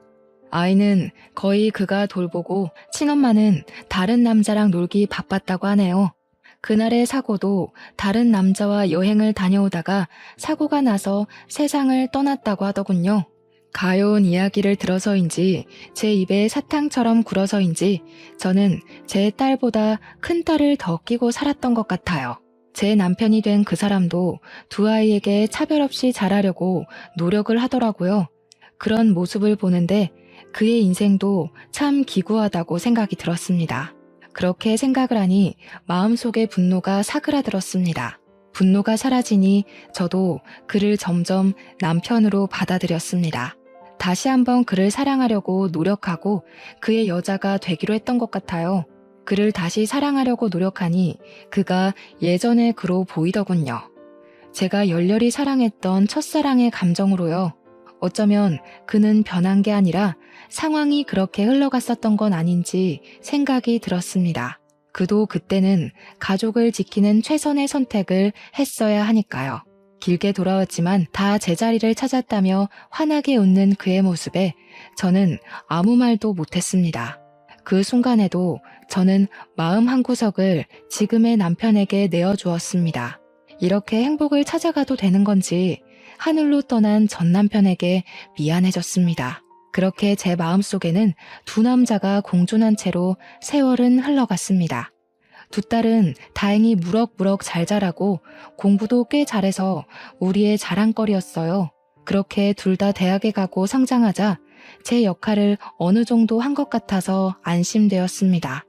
아이는 거의 그가 돌보고 친엄마는 다른 남자랑 놀기 바빴다고 하네요. 그날의 사고도 다른 남자와 여행을 다녀오다가 사고가 나서 세상을 떠났다고 하더군요. 가여운 이야기를 들어서인지 제 입에 사탕처럼 굴어서인지 저는 제 딸보다 큰 딸을 더 끼고 살았던 것 같아요. 제 남편이 된 그 사람도 두 아이에게 차별 없이 잘하려고 노력을 하더라고요. 그런 모습을 보는데 그의 인생도 참 기구하다고 생각이 들었습니다. 그렇게 생각을 하니 마음속에 분노가 사그라들었습니다. 분노가 사라지니 저도 그를 점점 남편으로 받아들였습니다. 다시 한번 그를 사랑하려고 노력하고 그의 여자가 되기로 했던 것 같아요. 그를 다시 사랑하려고 노력하니 그가 예전의 그로 보이더군요. 제가 열렬히 사랑했던 첫사랑의 감정으로요. 어쩌면 그는 변한 게 아니라 상황이 그렇게 흘러갔었던 건 아닌지 생각이 들었습니다. 그도 그때는 가족을 지키는 최선의 선택을 했어야 하니까요. 길게 돌아왔지만 다 제자리를 찾았다며 환하게 웃는 그의 모습에 저는 아무 말도 못했습니다. 그 순간에도 저는 마음 한구석을 지금의 남편에게 내어주었습니다. 이렇게 행복을 찾아가도 되는 건지 하늘로 떠난 전 남편에게 미안해졌습니다. 그렇게 제 마음속에는 두 남자가 공존한 채로 세월은 흘러갔습니다. 두 딸은 다행히 무럭무럭 잘 자라고 공부도 꽤 잘해서 우리의 자랑거리였어요. 그렇게 둘 다 대학에 가고 성장하자 제 역할을 어느 정도 한 것 같아서 안심되었습니다.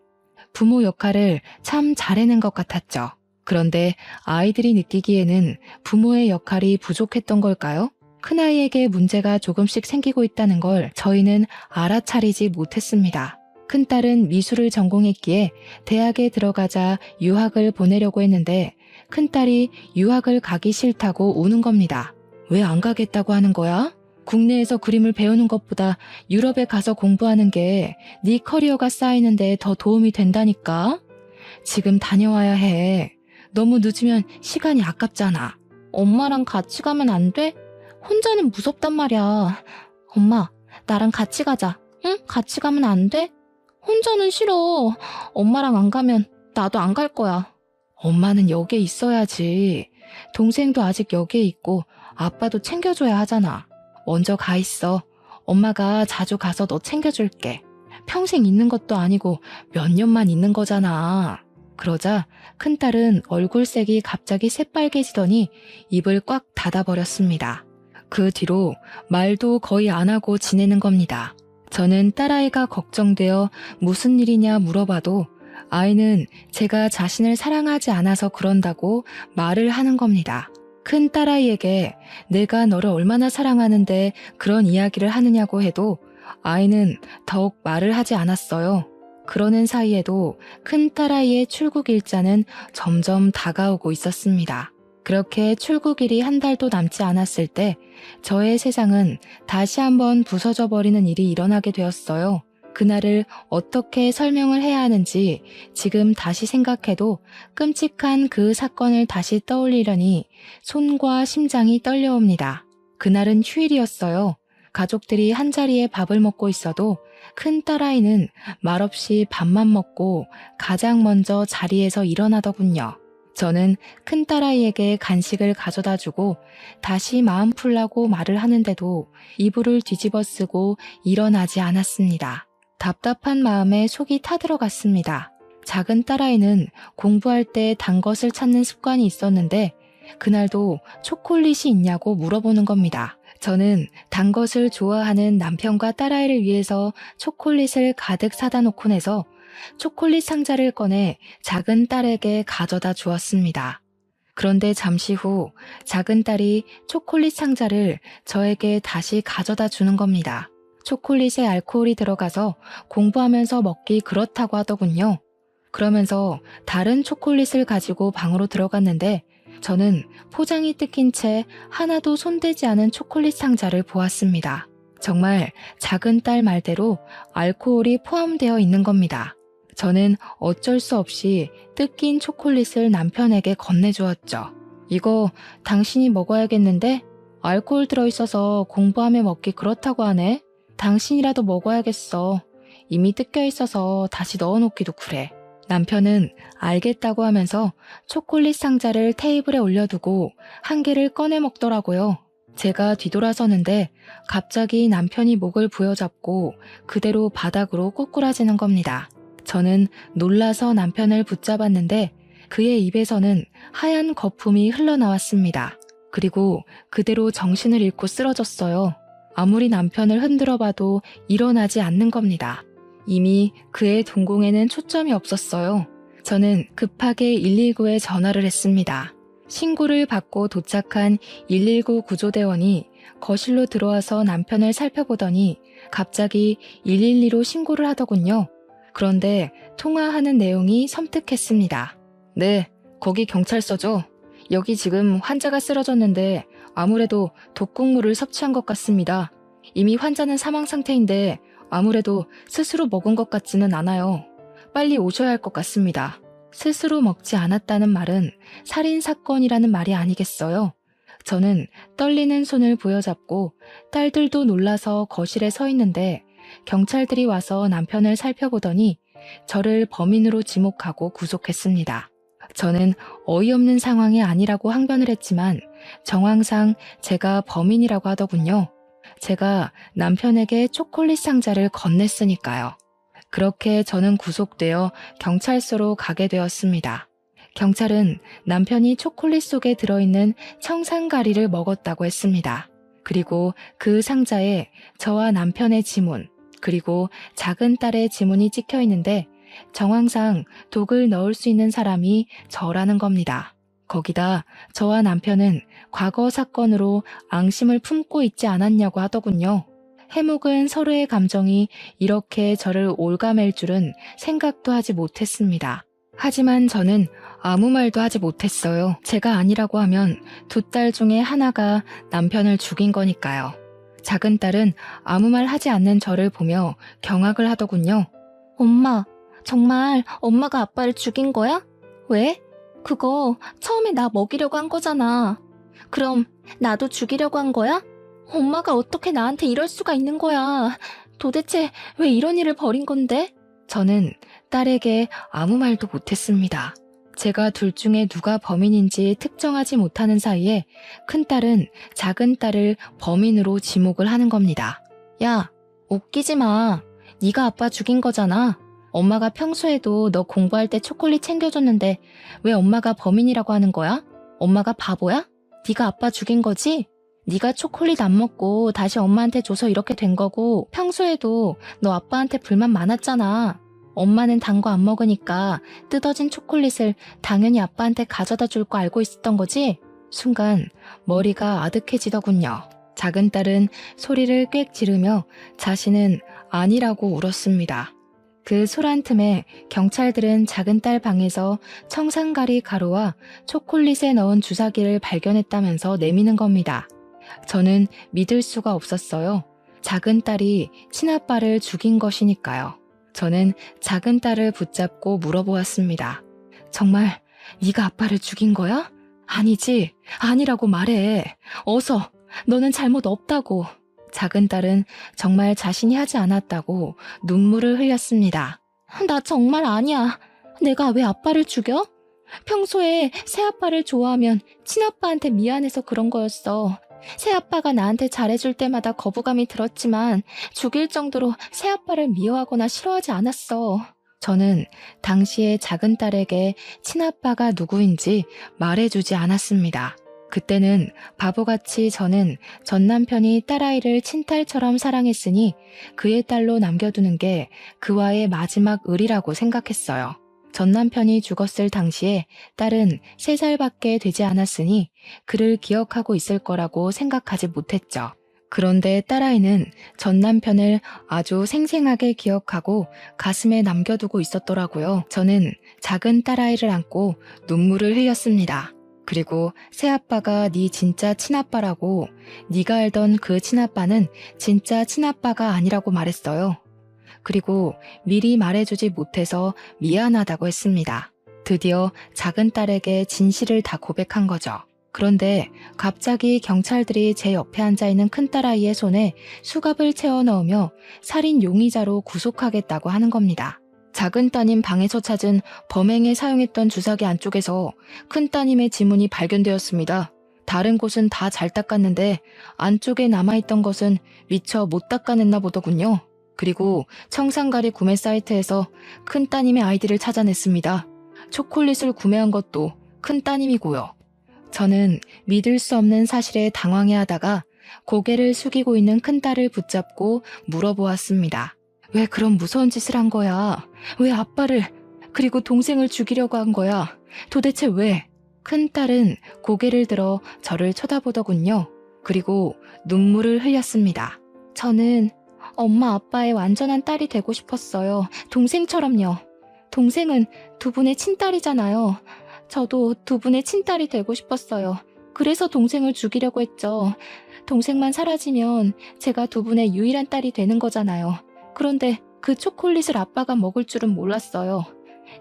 부모 역할을 참 잘해낸 것 같았죠. 그런데 아이들이 느끼기에는 부모의 역할이 부족했던 걸까요? 큰아이에게 문제가 조금씩 생기고 있다는 걸 저희는 알아차리지 못했습니다. 큰딸은 미술을 전공했기에 대학에 들어가자 유학을 보내려고 했는데 큰딸이 유학을 가기 싫다고 우는 겁니다. 왜 안 가겠다고 하는 거야? 국내에서 그림을 배우는 것보다 유럽에 가서 공부하는 게 네 커리어가 쌓이는데 더 도움이 된다니까? 지금 다녀와야 해. 너무 늦으면 시간이 아깝잖아. 엄마랑 같이 가면 안 돼? 혼자는 무섭단 말이야. 엄마, 나랑 같이 가자. 응? 같이 가면 안 돼? 혼자는 싫어. 엄마랑 안 가면 나도 안 갈 거야. 엄마는 여기에 있어야지. 동생도 아직 여기에 있고 아빠도 챙겨줘야 하잖아. 먼저 가 있어. 엄마가 자주 가서 너 챙겨줄게. 평생 있는 것도 아니고 몇 년만 있는 거잖아. 그러자 큰딸은 얼굴색이 갑자기 새빨개지더니 입을 꽉 닫아버렸습니다. 그 뒤로 말도 거의 안 하고 지내는 겁니다. 저는 딸아이가 걱정되어 무슨 일이냐 물어봐도 아이는 제가 자신을 사랑하지 않아서 그런다고 말을 하는 겁니다. 큰 딸아이에게 내가 너를 얼마나 사랑하는데 그런 이야기를 하느냐고 해도 아이는 더욱 말을 하지 않았어요. 그러는 사이에도 큰 딸아이의 출국 일자는 점점 다가오고 있었습니다. 그렇게 출국일이 한 달도 남지 않았을 때 저의 세상은 다시 한번 부서져 버리는 일이 일어나게 되었어요. 그날을 어떻게 설명을 해야 하는지 지금 다시 생각해도 끔찍한 그 사건을 다시 떠올리려니 손과 심장이 떨려옵니다. 그날은 휴일이었어요. 가족들이 한자리에 밥을 먹고 있어도 큰 딸아이는 말없이 밥만 먹고 가장 먼저 자리에서 일어나더군요. 저는 큰 딸아이에게 간식을 가져다 주고 다시 마음 풀라고 말을 하는데도 이불을 뒤집어 쓰고 일어나지 않았습니다. 답답한 마음에 속이 타들어갔습니다. 작은 딸아이는 공부할 때 단 것을 찾는 습관이 있었는데 그날도 초콜릿이 있냐고 물어보는 겁니다. 저는 단 것을 좋아하는 남편과 딸아이를 위해서 초콜릿을 가득 사다 놓고 내서 초콜릿 상자를 꺼내 작은 딸에게 가져다 주었습니다. 그런데 잠시 후 작은 딸이 초콜릿 상자를 저에게 다시 가져다 주는 겁니다. 초콜릿에 알코올이 들어가서 공부하면서 먹기 그렇다고 하더군요. 그러면서 다른 초콜릿을 가지고 방으로 들어갔는데 저는 포장이 뜯긴 채 하나도 손대지 않은 초콜릿 상자를 보았습니다. 정말 작은 딸 말대로 알코올이 포함되어 있는 겁니다. 저는 어쩔 수 없이 뜯긴 초콜릿을 남편에게 건네주었죠. 이거 당신이 먹어야겠는데? 알코올 들어있어서 공부하며 먹기 그렇다고 하네. 당신이라도 먹어야겠어. 이미 뜯겨 있어서 다시 넣어놓기도 그래. 남편은 알겠다고 하면서 초콜릿 상자를 테이블에 올려두고 한 개를 꺼내 먹더라고요. 제가 뒤돌아서는데 갑자기 남편이 목을 부여잡고 그대로 바닥으로 꼬꾸라지는 겁니다. 저는 놀라서 남편을 붙잡았는데 그의 입에서는 하얀 거품이 흘러나왔습니다. 그리고 그대로 정신을 잃고 쓰러졌어요. 아무리 남편을 흔들어 봐도 일어나지 않는 겁니다. 이미 그의 동공에는 초점이 없었어요. 저는 급하게 119에 전화를 했습니다. 신고를 받고 도착한 119 구조대원이 거실로 들어와서 남편을 살펴보더니 갑자기 112로 신고를 하더군요. 그런데 통화하는 내용이 섬뜩했습니다. 네, 거기 경찰서죠. 여기 지금 환자가 쓰러졌는데 아무래도 독극물을 섭취한 것 같습니다. 이미 환자는 사망 상태인데 아무래도 스스로 먹은 것 같지는 않아요. 빨리 오셔야 할 것 같습니다. 스스로 먹지 않았다는 말은 살인사건이라는 말이 아니겠어요? 저는 떨리는 손을 부여잡고 딸들도 놀라서 거실에 서 있는데 경찰들이 와서 남편을 살펴보더니 저를 범인으로 지목하고 구속했습니다. 저는 어이없는 상황이 아니라고 항변을 했지만 정황상 제가 범인이라고 하더군요. 제가 남편에게 초콜릿 상자를 건넸으니까요. 그렇게 저는 구속되어 경찰서로 가게 되었습니다. 경찰은 남편이 초콜릿 속에 들어있는 청산가리를 먹었다고 했습니다. 그리고 그 상자에 저와 남편의 지문, 그리고 작은 딸의 지문이 찍혀 있는데 정황상 독을 넣을 수 있는 사람이 저라는 겁니다. 거기다 저와 남편은 과거 사건으로 앙심을 품고 있지 않았냐고 하더군요. 해묵은 서로의 감정이 이렇게 저를 올가맬 줄은 생각도 하지 못했습니다. 하지만 저는 아무 말도 하지 못했어요. 제가 아니라고 하면 두 딸 중에 하나가 남편을 죽인 거니까요. 작은 딸은 아무 말 하지 않는 저를 보며 경악을 하더군요. 엄마, 정말 엄마가 아빠를 죽인 거야? 왜? 그거 처음에 나 먹이려고 한 거잖아. 그럼 나도 죽이려고 한 거야? 엄마가 어떻게 나한테 이럴 수가 있는 거야. 도대체 왜 이런 일을 벌인 건데? 저는 딸에게 아무 말도 못했습니다. 제가 둘 중에 누가 범인인지 특정하지 못하는 사이에 큰딸은 작은 딸을 범인으로 지목을 하는 겁니다. 야, 웃기지 마. 네가 아빠 죽인 거잖아. 엄마가 평소에도 너 공부할 때 초콜릿 챙겨줬는데 왜 엄마가 범인이라고 하는 거야? 엄마가 바보야? 네가 아빠 죽인 거지? 네가 초콜릿 안 먹고 다시 엄마한테 줘서 이렇게 된 거고 평소에도 너 아빠한테 불만 많았잖아. 엄마는 단 거 안 먹으니까 뜯어진 초콜릿을 당연히 아빠한테 가져다 줄 거 알고 있었던 거지? 순간 머리가 아득해지더군요. 작은 딸은 소리를 꽥 지르며 자신은 아니라고 울었습니다. 그 소란 틈에 경찰들은 작은 딸 방에서 청산가리 가루와 초콜릿에 넣은 주사기를 발견했다면서 내미는 겁니다. 저는 믿을 수가 없었어요. 작은 딸이 친아빠를 죽인 것이니까요. 저는 작은 딸을 붙잡고 물어보았습니다. 정말 네가 아빠를 죽인 거야? 아니지, 아니라고 말해. 어서, 너는 잘못 없다고. 작은 딸은 정말 자신이 하지 않았다고 눈물을 흘렸습니다. 나 정말 아니야. 내가 왜 아빠를 죽여? 평소에 새아빠를 좋아하면 친아빠한테 미안해서 그런 거였어. 새아빠가 나한테 잘해줄 때마다 거부감이 들었지만 죽일 정도로 새아빠를 미워하거나 싫어하지 않았어. 저는 당시에 작은 딸에게 친아빠가 누구인지 말해주지 않았습니다. 그때는 바보같이 저는 전 남편이 딸아이를 친딸처럼 사랑했으니 그의 딸로 남겨두는 게 그와의 마지막 의리라고 생각했어요. 전 남편이 죽었을 당시에 딸은 3살밖에 되지 않았으니 그를 기억하고 있을 거라고 생각하지 못했죠. 그런데 딸아이는 전 남편을 아주 생생하게 기억하고 가슴에 남겨두고 있었더라고요. 저는 작은 딸아이를 안고 눈물을 흘렸습니다. 그리고 새아빠가 네 진짜 친아빠라고, 네가 알던 그 친아빠는 진짜 친아빠가 아니라고 말했어요. 그리고 미리 말해주지 못해서 미안하다고 했습니다. 드디어 작은 딸에게 진실을 다 고백한 거죠. 그런데 갑자기 경찰들이 제 옆에 앉아있는 큰딸아이의 손에 수갑을 채워 넣으며 살인 용의자로 구속하겠다고 하는 겁니다. 작은 따님 방에서 찾은 범행에 사용했던 주사기 안쪽에서 큰 따님의 지문이 발견되었습니다. 다른 곳은 다 잘 닦았는데 안쪽에 남아있던 것은 미처 못 닦아냈나 보더군요. 그리고 청산가리 구매 사이트에서 큰 따님의 아이디를 찾아냈습니다. 초콜릿을 구매한 것도 큰 따님이고요. 저는 믿을 수 없는 사실에 당황해하다가 고개를 숙이고 있는 큰딸을 붙잡고 물어보았습니다. 왜 그런 무서운 짓을 한 거야? 왜 아빠를, 그리고 동생을 죽이려고 한 거야? 도대체 왜? 큰딸은 고개를 들어 저를 쳐다보더군요. 그리고 눈물을 흘렸습니다. 저는 엄마 아빠의 완전한 딸이 되고 싶었어요. 동생처럼요. 동생은 두 분의 친딸이잖아요. 저도 두 분의 친딸이 되고 싶었어요. 그래서 동생을 죽이려고 했죠. 동생만 사라지면 제가 두 분의 유일한 딸이 되는 거잖아요. 그런데 그 초콜릿을 아빠가 먹을 줄은 몰랐어요.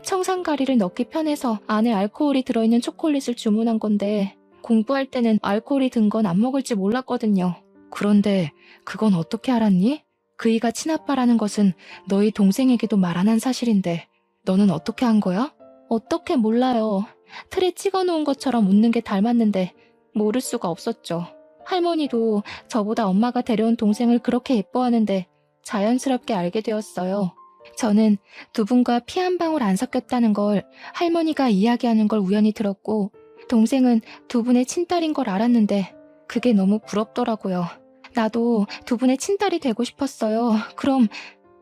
청산가리를 넣기 편해서 안에 알코올이 들어있는 초콜릿을 주문한 건데 공부할 때는 알코올이 든 건 안 먹을지 몰랐거든요. 그런데 그건 어떻게 알았니? 그이가 친아빠라는 것은 너희 동생에게도 말 안 한 사실인데 너는 어떻게 한 거야? 어떻게 몰라요. 틀에 찍어놓은 것처럼 웃는 게 닮았는데 모를 수가 없었죠. 할머니도 저보다 엄마가 데려온 동생을 그렇게 예뻐하는데 자연스럽게 알게 되었어요. 저는 두 분과 피 한 방울 안 섞였다는 걸 할머니가 이야기하는 걸 우연히 들었고 동생은 두 분의 친딸인 걸 알았는데 그게 너무 부럽더라고요. 나도 두 분의 친딸이 되고 싶었어요. 그럼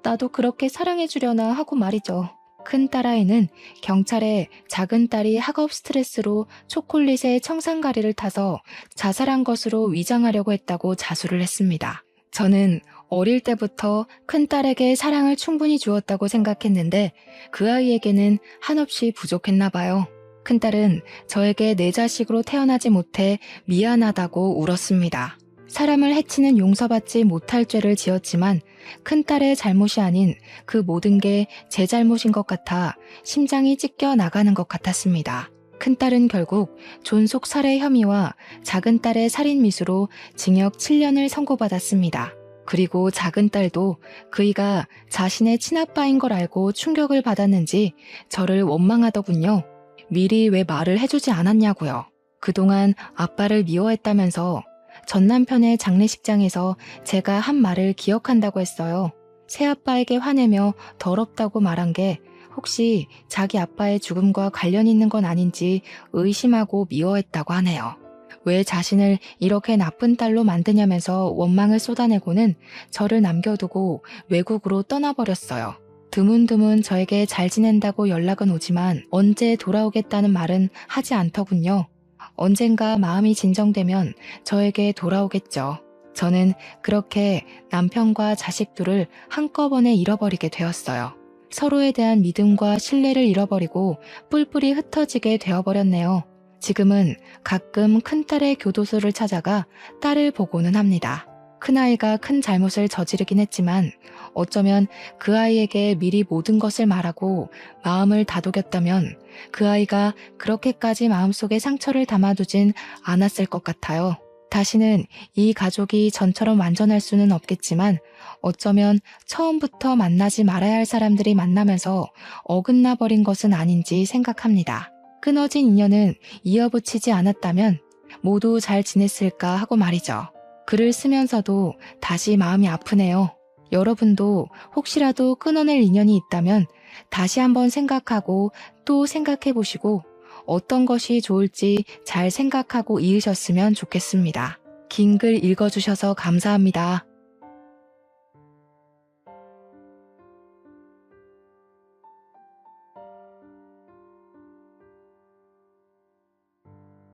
나도 그렇게 사랑해주려나 하고 말이죠. 큰 딸아이는 경찰에 작은 딸이 학업 스트레스로 초콜릿에 청산가리를 타서 자살한 것으로 위장하려고 했다고 자수를 했습니다. 저는 어릴 때부터 큰딸에게 사랑을 충분히 주었다고 생각했는데 그 아이에게는 한없이 부족했나 봐요. 큰딸은 저에게 내 자식으로 태어나지 못해 미안하다고 울었습니다. 사람을 해치는 용서받지 못할 죄를 지었지만 큰딸의 잘못이 아닌 그 모든 게 제 잘못인 것 같아 심장이 찢겨 나가는 것 같았습니다. 큰딸은 결국 존속 살해 혐의와 작은딸의 살인미수로 징역 7년을 선고받았습니다. 그리고 작은딸도 그이가 자신의 친아빠인 걸 알고 충격을 받았는지 저를 원망하더군요. 미리 왜 말을 해주지 않았냐고요. 그동안 아빠를 미워했다면서 전 남편의 장례식장에서 제가 한 말을 기억한다고 했어요. 새아빠에게 화내며 더럽다고 말한 게 혹시 자기 아빠의 죽음과 관련 있는 건 아닌지 의심하고 미워했다고 하네요. 왜 자신을 이렇게 나쁜 딸로 만드냐면서 원망을 쏟아내고는 저를 남겨두고 외국으로 떠나버렸어요. 드문드문 저에게 잘 지낸다고 연락은 오지만 언제 돌아오겠다는 말은 하지 않더군요. 언젠가 마음이 진정되면 저에게 돌아오겠죠. 저는 그렇게 남편과 자식 둘을 한꺼번에 잃어버리게 되었어요. 서로에 대한 믿음과 신뢰를 잃어버리고 뿔뿔이 흩어지게 되어버렸네요. 지금은 가끔 큰딸의 교도소를 찾아가 딸을 보고는 합니다. 큰아이가 큰 잘못을 저지르긴 했지만 어쩌면 그 아이에게 미리 모든 것을 말하고 마음을 다독였다면 그 아이가 그렇게까지 마음속에 상처를 담아두진 않았을 것 같아요. 다시는 이 가족이 전처럼 완전할 수는 없겠지만 어쩌면 처음부터 만나지 말아야 할 사람들이 만나면서 어긋나 버린 것은 아닌지 생각합니다. 끊어진 인연은 이어붙이지 않았다면 모두 잘 지냈을까 하고 말이죠. 글을 쓰면서도 다시 마음이 아프네요. 여러분도 혹시라도 끊어낼 인연이 있다면 다시 한번 생각하고 또 생각해 보시고 어떤 것이 좋을지 잘 생각하고 이으셨으면 좋겠습니다. 긴 글 읽어주셔서 감사합니다.